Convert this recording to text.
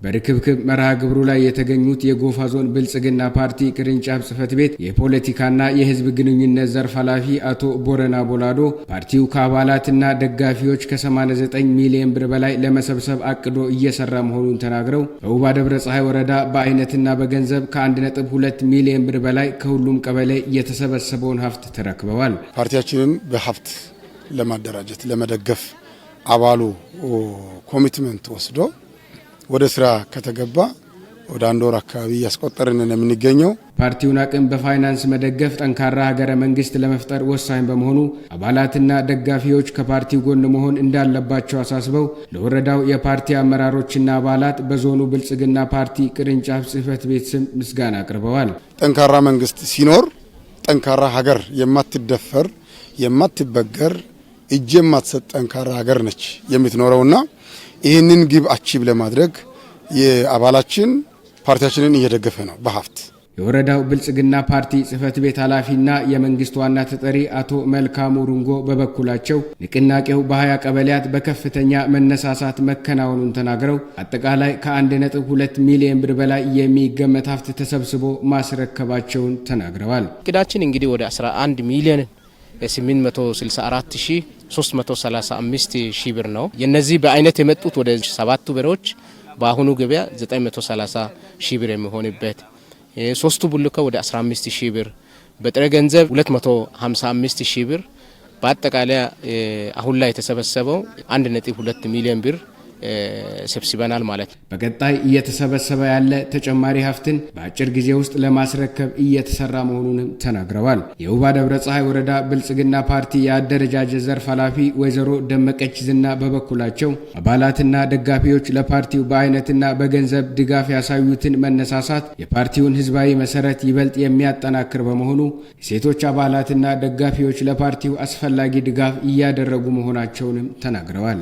በርክብክብ መርሃ ግብሩ ላይ የተገኙት የጎፋ ዞን ብልጽግና ፓርቲ ቅርንጫፍ ጽሕፈት ቤት የፖለቲካና የህዝብ ግንኙነት ዘርፍ ኃላፊ አቶ ቦረና ቦላዶ ፓርቲው ከአባላትና ደጋፊዎች ከ89 ሚሊዮን ብር በላይ ለመሰብሰብ አቅዶ እየሰራ መሆኑን ተናግረው በውባ ደብረ ፀሐይ ወረዳ በአይነትና በገንዘብ ከ1.2 ሚሊዮን ብር በላይ ከሁሉም ቀበሌ የተሰበሰበውን ሀብት ተረክበዋል። ፓርቲያችንን በሀብት ለማደራጀት ለመደገፍ አባሉ ኮሚትመንት ወስዶ ወደ ስራ ከተገባ ወደ አንድ ወር አካባቢ ያስቆጠርን የምንገኘው ፓርቲውን አቅም በፋይናንስ መደገፍ ጠንካራ ሀገረ መንግስት ለመፍጠር ወሳኝ በመሆኑ አባላትና ደጋፊዎች ከፓርቲው ጎን መሆን እንዳለባቸው አሳስበው ለወረዳው የፓርቲ አመራሮችና አባላት በዞኑ ብልጽግና ፓርቲ ቅርንጫፍ ጽሕፈት ቤት ስም ምስጋና አቅርበዋል። ጠንካራ መንግስት ሲኖር ጠንካራ ሀገር የማትደፈር የማትበገር እጅ የማትሰጥ ጠንካራ ሀገር ነች የምትኖረውና ይህንን ግብ አቺቭ ለማድረግ የአባላችን ፓርቲያችንን እየደገፈ ነው በሀብት። የወረዳው ብልጽግና ፓርቲ ጽሕፈት ቤት ኃላፊና የመንግስት ዋና ተጠሪ አቶ መልካሙ ሩንጎ በበኩላቸው ንቅናቄው በ20 ቀበሌያት በከፍተኛ መነሳሳት መከናወኑን ተናግረው አጠቃላይ ከ1.2 ሚሊዮን ብር በላይ የሚገመት ሀብት ተሰብስቦ ማስረከባቸውን ተናግረዋል። እቅዳችን እንግዲህ ወደ 11 ሚሊዮን 864,335 ሺህ ብር ነው። የነዚህ በአይነት የመጡት ወደ 7ቱ በሮች በአሁኑ ገበያ 930 ሺህ ብር የሚሆንበት፣ 3ቱ ቡልካ ወደ 15 ሺህ ብር፣ በጥሬ ገንዘብ 255 ሺህ ብር፣ በአጠቃላይ አሁን ላይ የተሰበሰበው 1.2 ሚሊዮን ብር ሰብስበናል ማለት ነው። በቀጣይ እየተሰበሰበ ያለ ተጨማሪ ሀብትን በአጭር ጊዜ ውስጥ ለማስረከብ እየተሰራ መሆኑንም ተናግረዋል። የውባ ደብረ ፀሐይ ወረዳ ብልጽግና ፓርቲ የአደረጃጀት ዘርፍ ኃላፊ ወይዘሮ ደመቀች ዝና በበኩላቸው አባላትና ደጋፊዎች ለፓርቲው በአይነትና በገንዘብ ድጋፍ ያሳዩትን መነሳሳት የፓርቲውን ህዝባዊ መሰረት ይበልጥ የሚያጠናክር በመሆኑ የሴቶች አባላትና ደጋፊዎች ለፓርቲው አስፈላጊ ድጋፍ እያደረጉ መሆናቸውንም ተናግረዋል።